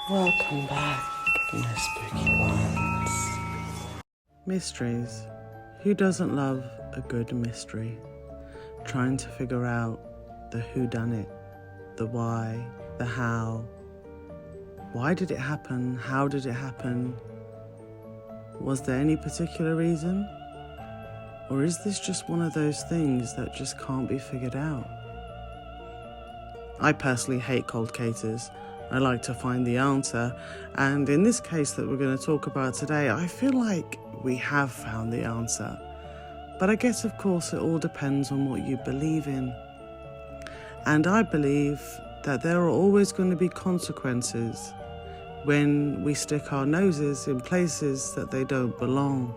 Welcome back, my spooky ones. Mysteries. Who doesn't love a good mystery? Trying to figure out the whodunit, the why, the how. Why did it happen? How did it happen? Was there any particular reason? Or is this just one of those things that just can't be figured out? I personally hate cold cases. I like to find the answer, and in this case that we're going to talk about today, I feel like we have found the answer. But I guess, of course, it all depends on what you believe in. And I believe that there are always going to be consequences when we stick our noses in places that they don't belong.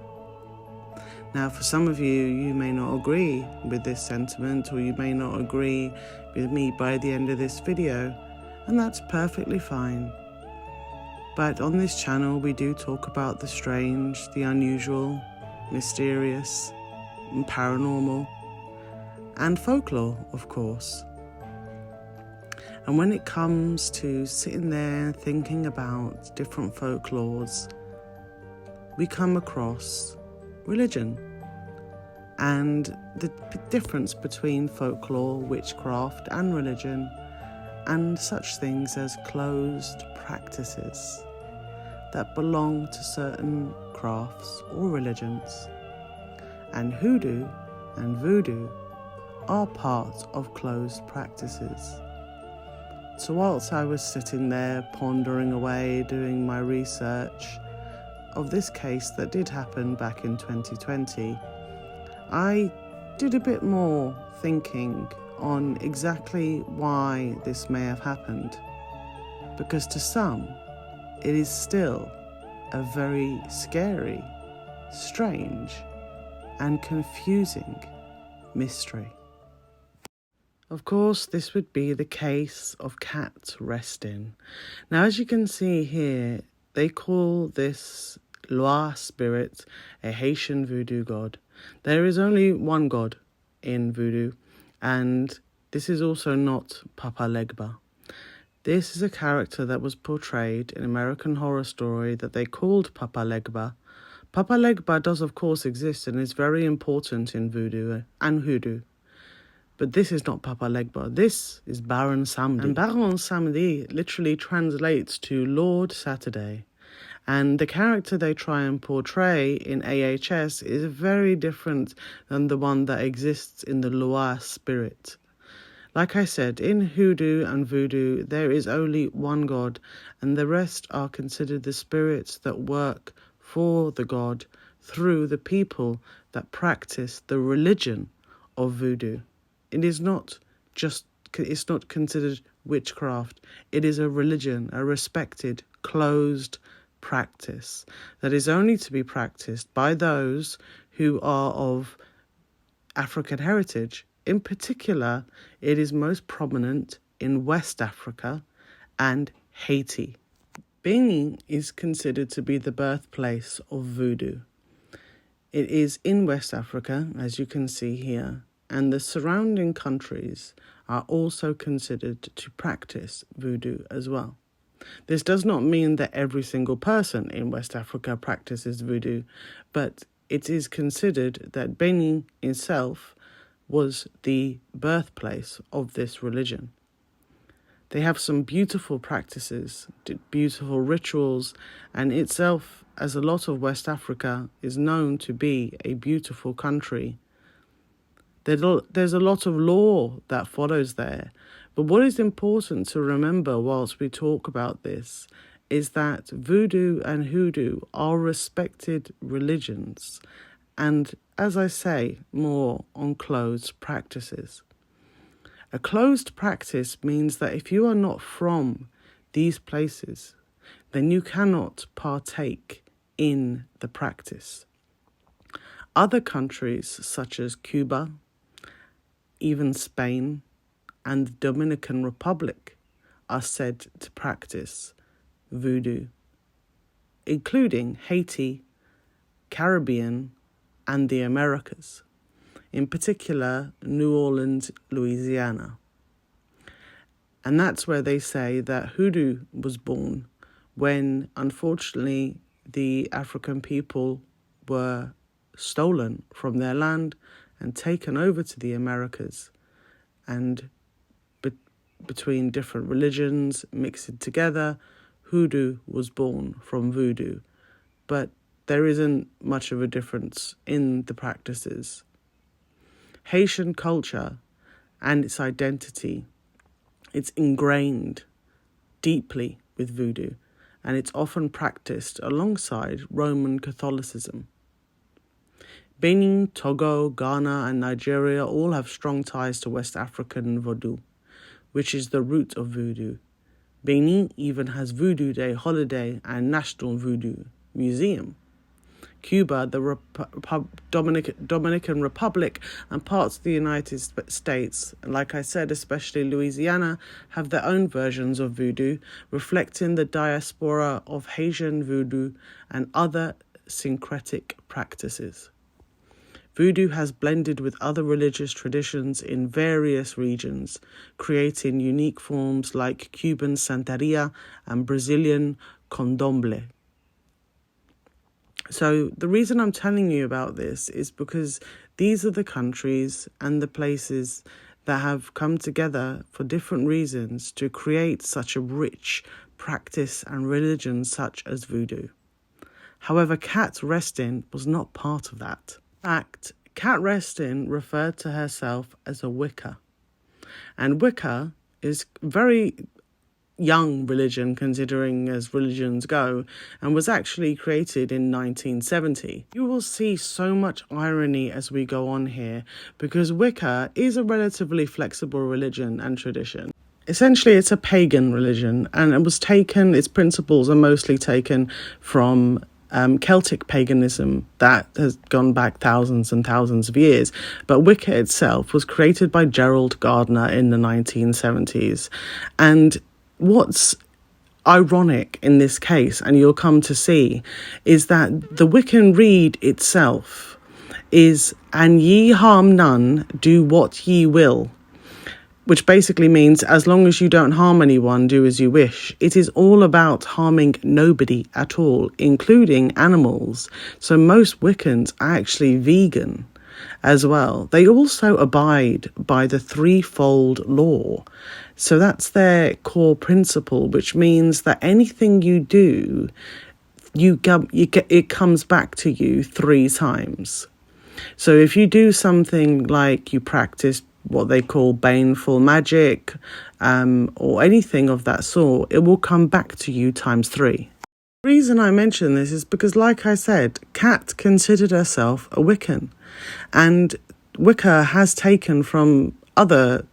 Now, for some of you, you may not agree with this sentiment, or you may not agree with me by the end of this video, and that's perfectly fine. But on this channel, we do talk about the strange, the unusual, mysterious, and paranormal, and folklore, of course. And when it comes to sitting there thinking about different folklores, we come across religion and the difference between folklore, witchcraft, and religion, and such things as closed practices that belong to certain crafts or religions. And hoodoo and voodoo are part of closed practices. So whilst I was sitting there pondering away, doing my research of this case that did happen back in 2020, I did a bit more thinking on exactly why this may have happened, because to some it is still a very scary, strange, and confusing mystery. Of course, this would be the case of Cat Restin. Now, as you can see here, they call this Loa spirit a Haitian voodoo god. There is only one god in voodoo, and this is also not Papa Legba. This is a character that was portrayed in American Horror Story that they called Papa Legba. Papa Legba does of course exist and is very important in voodoo and hoodoo. But this is not Papa Legba. This is Baron Samedi. And Baron Samedi literally translates to Lord Saturday. And the character they try and portray in AHS is very different than the one that exists in the Loa spirit. Like I said, in hoodoo and voodoo, there is only one god, and the rest are considered the spirits that work for the god through the people that practice the religion of voodoo. It is not just, it's not considered witchcraft. It is a religion, a respected, closed practice that is only to be practiced by those who are of African heritage. In particular, it is most prominent in West Africa and Haiti. Benin is considered to be the birthplace of voodoo. It is in West Africa, as you can see here, and the surrounding countries are also considered to practice voodoo as well. This does not mean that every single person in West Africa practices voodoo, but it is considered that Benin itself was the birthplace of this religion. They have some beautiful practices, beautiful rituals, and itself, as a lot of West Africa, is known to be a beautiful country. There's a lot of law that follows there. But what is important to remember whilst we talk about this is that voodoo and hoodoo are respected religions, and, as I say, more on closed practices. A closed practice means that if you are not from these places, then you cannot partake in the practice. Other countries, such as Cuba, even Spain, and the Dominican Republic, are said to practice voodoo, including Haiti, Caribbean, and the Americas, in particular New Orleans, Louisiana. And that's where they say that hoodoo was born when unfortunately the African people were stolen from their land and taken over to the Americas, and between different religions mixed together, hoodoo was born from voodoo. But there isn't much of a difference in the practices. Haitian culture and its identity, it's ingrained deeply with voodoo, and it's often practiced alongside Roman Catholicism. Benin, Togo, Ghana, and Nigeria all have strong ties to West African voodoo, which is the root of voodoo. Benin even has Voodoo Day holiday and National Voodoo Museum. Cuba, the Dominican Republic, and parts of the United States, like I said, especially Louisiana, have their own versions of voodoo, reflecting the diaspora of Haitian voodoo and other syncretic practices. Voodoo has blended with other religious traditions in various regions, creating unique forms like Cuban Santeria and Brazilian Candomblé. So the reason I'm telling you about this is because these are the countries and the places that have come together for different reasons to create such a rich practice and religion such as voodoo. However, Cat Restin was not part of that. In fact, Cat Restin referred to herself as a Wicca. And Wicca is very young religion, considering as religions go, and was actually created in 1970. You will see so much irony as we go on here, because Wicca is a relatively flexible religion and tradition. Essentially, it's a pagan religion, and its principles are mostly taken from Celtic paganism that has gone back thousands and thousands of years. But Wicca itself was created by Gerald Gardner in the 1970s. And what's ironic in this case, and you'll come to see, is that the Wiccan rede itself is, "And ye harm none, do what ye will," which basically means as long as you don't harm anyone, do as you wish. It is all about harming nobody at all, including animals. So most Wiccans are actually vegan as well. They also abide by the threefold law. So that's their core principle, which means that anything you do, it comes back to you 3 times. So if you do something like you practice what they call baneful magic, or anything of that sort, it will come back to you times 3. The reason I mention this is because, like I said, Kat considered herself a Wiccan, and Wicca has taken from other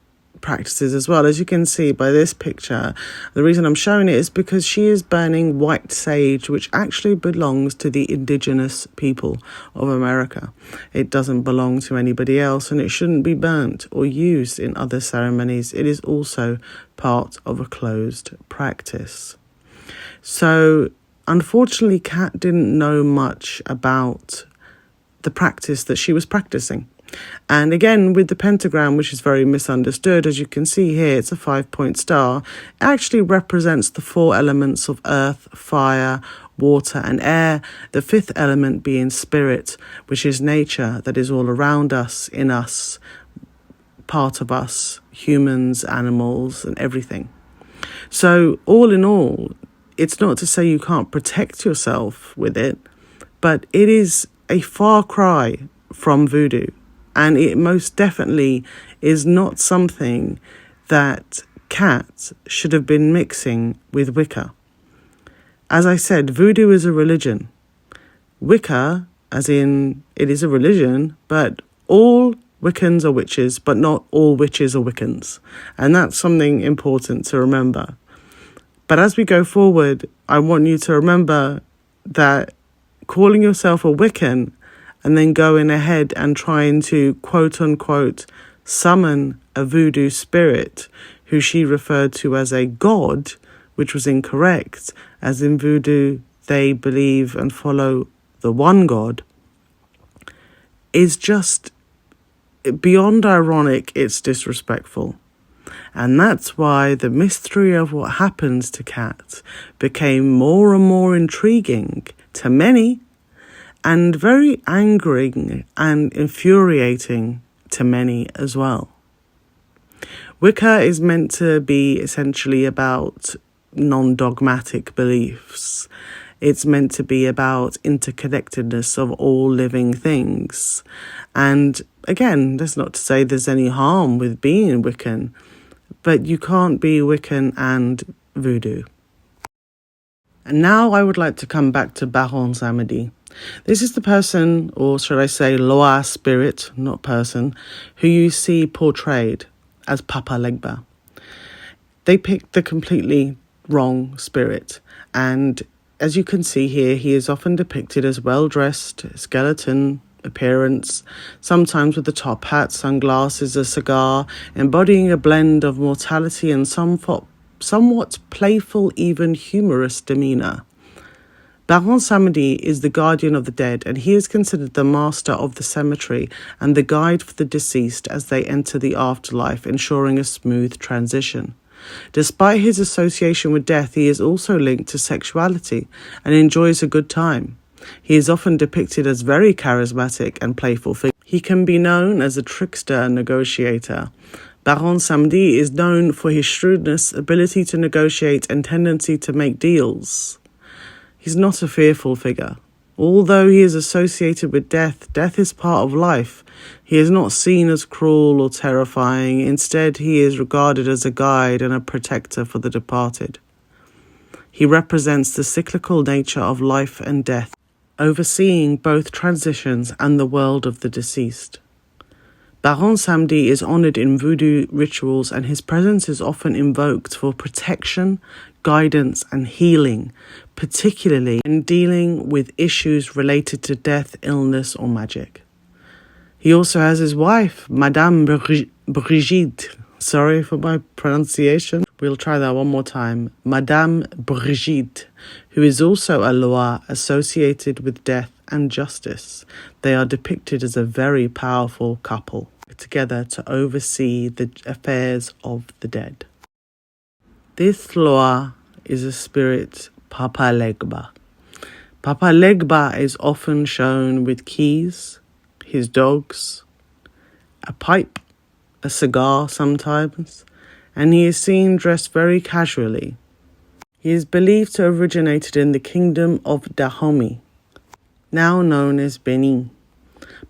practices as well. As you can see by this picture, the reason I'm showing it is because she is burning white sage, which actually belongs to the indigenous people of America. It doesn't belong to anybody else, and it shouldn't be burnt or used in other ceremonies. It is also part of a closed practice. So unfortunately, Kat didn't know much about the practice that she was practicing. And again, with the pentagram, which is very misunderstood, as you can see here, it's a 5-point star. It actually represents the 4 elements of earth, fire, water, and air. The 5th element being spirit, which is nature that is all around us, in us, part of us, humans, animals, and everything. So all in all, it's not to say you can't protect yourself with it, but it is a far cry from voodoo. And it most definitely is not something that Kat should have been mixing with Wicca. As I said, voodoo is a religion. Wicca, as in it is a religion, but all Wiccans are witches, but not all witches are Wiccans. And that's something important to remember. But as we go forward, I want you to remember that calling yourself a Wiccan and then going ahead and trying to, quote unquote, summon a voodoo spirit who she referred to as a god, which was incorrect, as in voodoo they believe and follow the one god, is just beyond ironic. It's disrespectful. And that's why the mystery of what happens to Kat became more and more intriguing to many and very angering and infuriating to many as well. Wicca is meant to be essentially about non-dogmatic beliefs. It's meant to be about interconnectedness of all living things. And again, that's not to say there's any harm with being Wiccan, but you can't be Wiccan and voodoo. And now I would like to come back to Baron Samedi. This is the person, or should I say Loa spirit, not person, who you see portrayed as Papa Legba. They picked the completely wrong spirit, and as you can see here, he is often depicted as well-dressed, skeleton appearance, sometimes with a top hat, sunglasses, a cigar, embodying a blend of mortality and somewhat playful, even humorous demeanour. Baron Samedi is the guardian of the dead, and he is considered the master of the cemetery and the guide for the deceased as they enter the afterlife, ensuring a smooth transition. Despite his association with death, he is also linked to sexuality and enjoys a good time. He is often depicted as very charismatic and playful figure. He can be known as a trickster and negotiator. Baron Samedi is known for his shrewdness, ability to negotiate, and tendency to make deals. He's not a fearful figure. Although he is associated with death, death is part of life. He is not seen as cruel or terrifying. Instead, he is regarded as a guide and a protector for the departed. He represents the cyclical nature of life and death, overseeing both transitions and the world of the deceased. Baron Samedi is honoured in voodoo rituals, and his presence is often invoked for protection, guidance and healing, particularly in dealing with issues related to death, illness or magic. He also has his wife, Madame Brigitte. Sorry for my pronunciation. We'll try that one more time. Madame Brigitte, who is also a Loa associated with death and justice. They are depicted as a very powerful couple, together to oversee the affairs of the dead. This Loa is a spirit, Papa Legba. Papa Legba is often shown with keys, his dogs, a pipe, a cigar sometimes, and he is seen dressed very casually. He is believed to have originated in the kingdom of Dahomey, now known as Benin.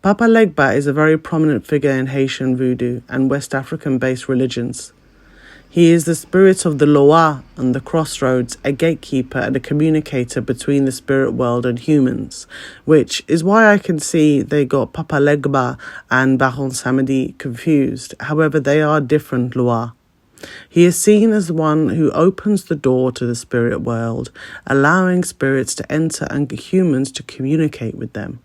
Papa Legba is a very prominent figure in Haitian voodoo and West African-based religions. He is the spirit of the Loa and the crossroads, a gatekeeper and a communicator between the spirit world and humans, which is why I can see they got Papa Legba and Baron Samedi confused. However, they are different Loa. He is seen as the one who opens the door to the spirit world, allowing spirits to enter and humans to communicate with them.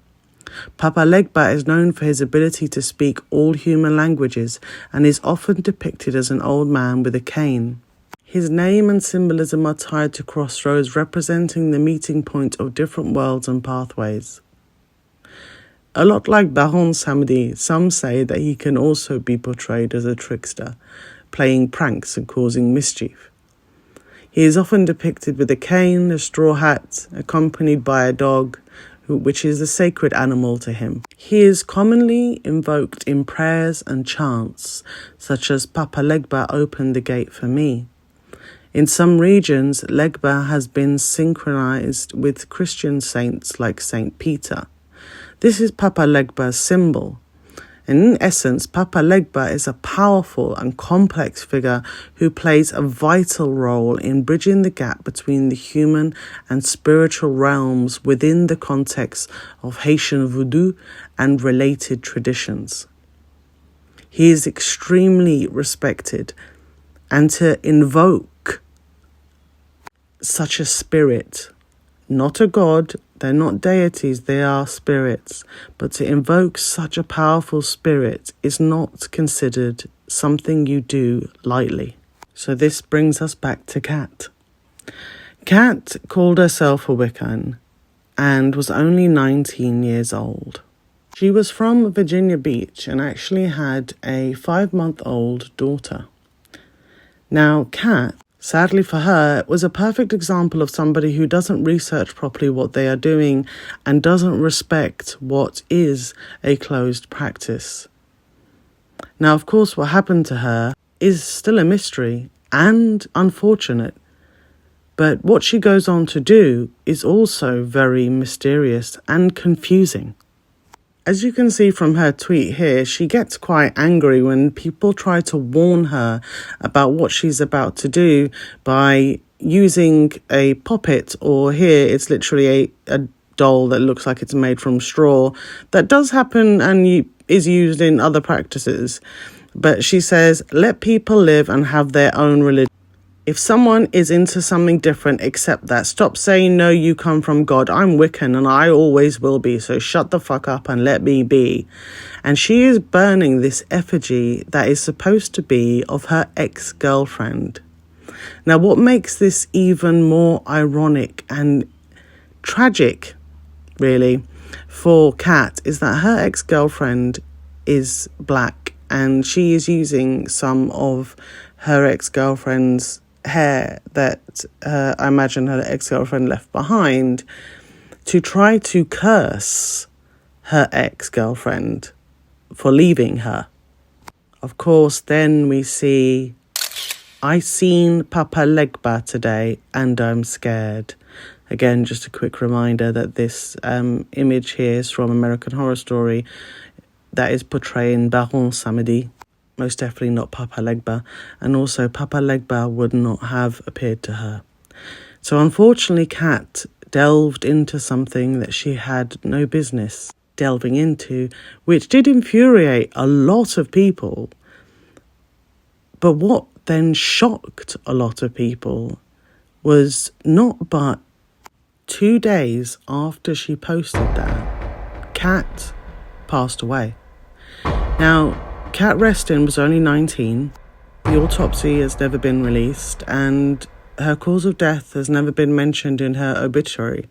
Papa Legba is known for his ability to speak all human languages and is often depicted as an old man with a cane. His name and symbolism are tied to crossroads, representing the meeting point of different worlds and pathways. A lot like Baron Samedi, some say that he can also be portrayed as a trickster, playing pranks and causing mischief. He is often depicted with a cane, a straw hat, accompanied by a dog, which is a sacred animal to him. He is commonly invoked in prayers and chants, such as Papa Legba opened the gate for me. In some regions, Legba has been synchronized with Christian saints like Saint Peter. This is Papa Legba's symbol. And in essence, Papa Legba is a powerful and complex figure who plays a vital role in bridging the gap between the human and spiritual realms within the context of Haitian voodoo and related traditions. He is extremely respected, and to invoke such a spirit, not a god, they're not deities, they are spirits. But to invoke such a powerful spirit is not considered something you do lightly. So this brings us back to Kat. Kat called herself a Wiccan and was only 19 years old. She was from Virginia Beach and actually had a 5-month-old daughter. Now, Kat, sadly for her, was a perfect example of somebody who doesn't research properly what they are doing and doesn't respect what is a closed practice. Now, of course, what happened to her is still a mystery and unfortunate, but what she goes on to do is also very mysterious and confusing. As you can see from her tweet here, she gets quite angry when people try to warn her about what she's about to do by using a puppet, or here it's literally a doll that looks like it's made from straw. That does happen and is used in other practices. But she says, let people live and have their own religion. If someone is into something different, accept that. Stop saying, no, you come from God. I'm Wiccan and I always will be. So shut the fuck up and let me be. And she is burning this effigy that is supposed to be of her ex-girlfriend. Now, what makes this even more ironic and tragic, really, for Kat is that her ex-girlfriend is black and she is using some of her ex-girlfriend's hair that I imagine her ex-girlfriend left behind to try to curse her ex-girlfriend for leaving her. Of course, then we see, I seen Papa Legba today and I'm scared. Again, just a quick reminder that this image here is from American Horror Story that is portraying Baron Samedi. Most definitely not Papa Legba, and also Papa Legba would not have appeared to her. So unfortunately, Kat delved into something that she had no business delving into, which did infuriate a lot of people. But what then shocked a lot of people was not but 2 days after she posted that, Kat passed away. Now, Kat Restin was only 19, the autopsy has never been released, and her cause of death has never been mentioned in her obituary.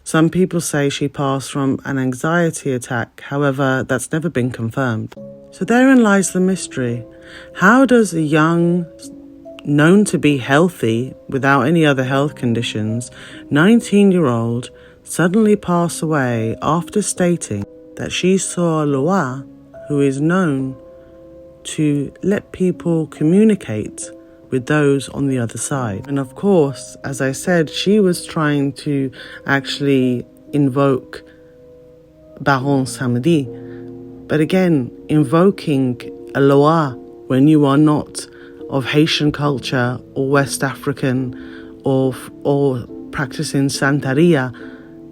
Some people say she passed from an anxiety attack, however, that's never been confirmed. So therein lies the mystery. How does a young, known to be healthy without any other health conditions, 19-year-old suddenly pass away after stating that she saw Loa, who is known to let people communicate with those on the other side? And of course, as I said, she was trying to actually invoke Baron Samedi. But again, invoking a Loa when you are not of Haitian culture or West African or practicing Santeria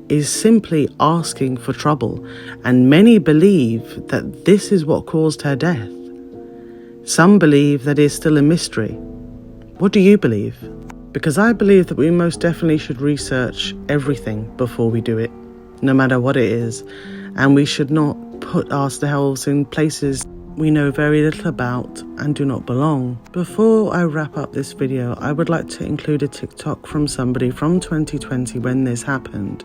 is simply asking for trouble. And many believe that this is what caused her death. Some believe that it's still a mystery. What do you believe? Because I believe that we most definitely should research everything before we do it, no matter what it is. And we should not put ourselves in places we know very little about and do not belong. Before I wrap up this video, I would like to include a TikTok from somebody from 2020 when this happened,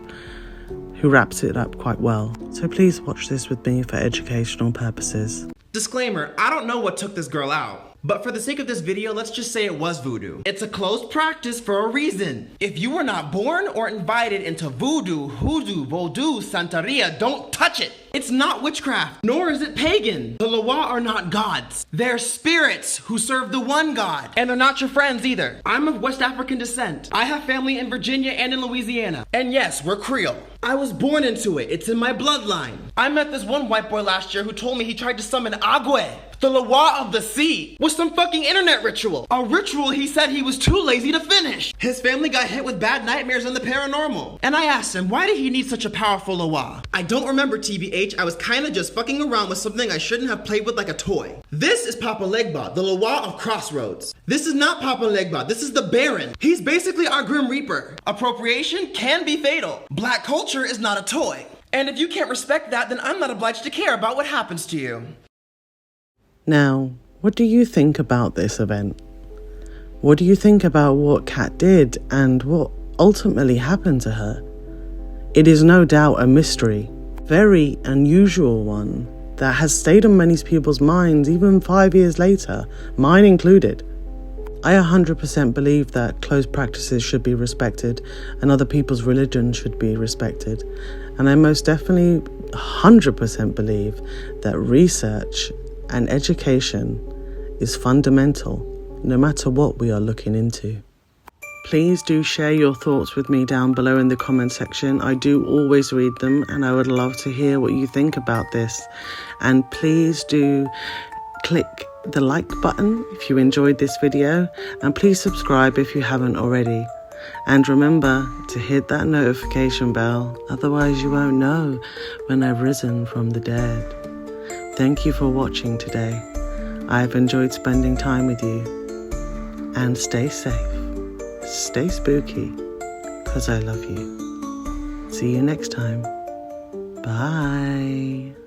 who wraps it up quite well. So please watch this with me for educational purposes. Disclaimer, I don't know what took this girl out, but for the sake of this video, let's just say it was voodoo. It's a closed practice for a reason. If you were not born or invited into voodoo, hoodoo, vodou, santeria, don't touch it. It's not witchcraft, nor is it pagan. The Loa are not gods. They're spirits who serve the one God, and they're not your friends either. I'm of West African descent. I have family in Virginia and in Louisiana. And yes, we're Creole. I was born into it. It's in my bloodline. I met this one white boy last year who told me he tried to summon Agwe, the Loa of the sea, with some fucking internet ritual. A ritual he said he was too lazy to finish. His family got hit with bad nightmares and the paranormal. And I asked him, why did he need such a powerful Loa? I don't remember, TBH. I was kinda just fucking around with something I shouldn't have played with like a toy. This is Papa Legba, the Loa of Crossroads. This is not Papa Legba, this is the Baron. He's basically our Grim Reaper. Appropriation can be fatal. Black culture is not a toy. And if you can't respect that, then I'm not obliged to care about what happens to you. Now, what do you think about this event? What do you think about what Kat did and what ultimately happened to her? It is no doubt a mystery, very unusual one, that has stayed on many people's minds even 5 years later, mine included. I 100% believe that closed practices should be respected and other people's religion should be respected. And I most definitely 100% believe that research and education is fundamental, no matter what we are looking into. Please do share your thoughts with me down below in the comment section. I do always read them and I would love to hear what you think about this. And please do click the like button if you enjoyed this video, and please subscribe if you haven't already. And remember to hit that notification bell, otherwise you won't know when I've risen from the dead. Thank you for watching today. I've enjoyed spending time with you. And stay safe, stay spooky, 'cause I love you. See you next time. Bye.